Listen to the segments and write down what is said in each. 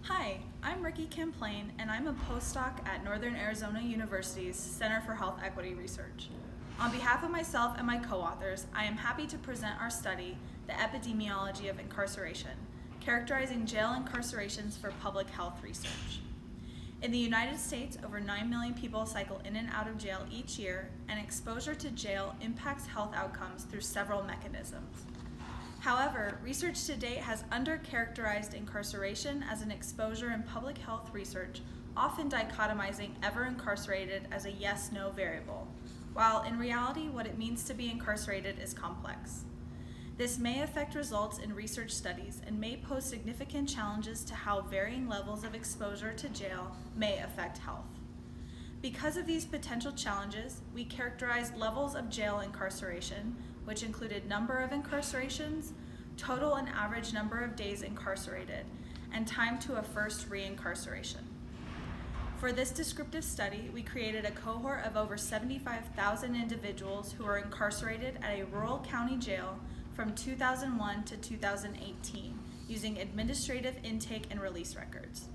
Hi, I'm Ricky Camplain, and I'm a postdoc at Northern Arizona University's Center for Health Equity Research. On behalf of myself and my co-authors, I am happy to present our study, The Epidemiology of Incarceration, Characterizing Jail Incarcerations for Public Health Research. In the United States, over 9 million people cycle in and out of jail each year, and exposure to jail impacts health outcomes through several mechanisms. However, research to date has undercharacterized incarceration as an exposure in public health research, often dichotomizing ever incarcerated as a yes-no variable, while in reality what it means to be incarcerated is complex. This may affect results in research studies and may pose significant challenges to how varying levels of exposure to jail may affect health. Because of these potential challenges, we characterized levels of jail incarceration, which included number of incarcerations, total and average number of days incarcerated, and time to a first reincarceration. For this descriptive study, we created a cohort of over 75,000 individuals who were incarcerated at a rural county jail from 2001 to 2018 using administrative intake and release records.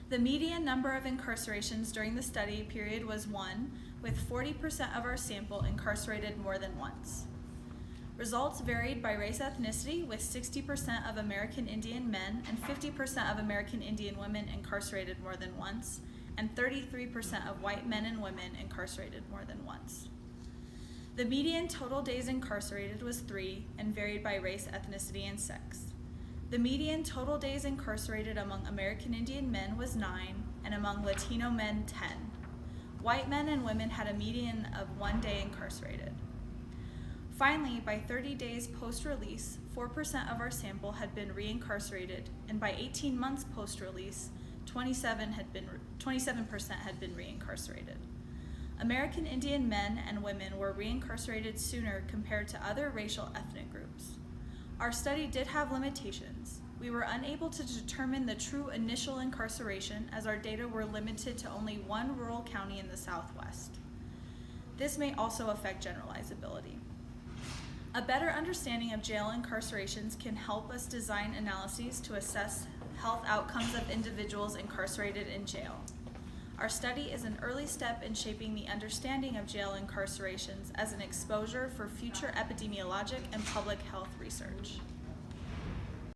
The median number of incarcerations during the study period was 1, with 40% of our sample incarcerated more than once. Results varied by race ethnicity, with 60% of American Indian men and 50% of American Indian women incarcerated more than once, and 33% of white men and women incarcerated more than once. The median total days incarcerated was 3 and varied by race, ethnicity, and sex. The median total days incarcerated among American Indian men was 9, and among Latino men, 10. White men and women had a median of 1 day incarcerated. Finally, by 30 days post-release, 4% of our sample had been reincarcerated, and by 18 months post-release, 27% had been reincarcerated. American Indian men and women were reincarcerated sooner compared to other racial ethnic groups. Our study did have limitations. We were unable to determine the true initial incarceration as our data were limited to only one rural county in the Southwest. This may also affect generalizability. A better understanding of jail incarcerations can help us design analyses to assess health outcomes of individuals incarcerated in jail. Our study is an early step in shaping the understanding of jail incarcerations as an exposure for future epidemiologic and public health research.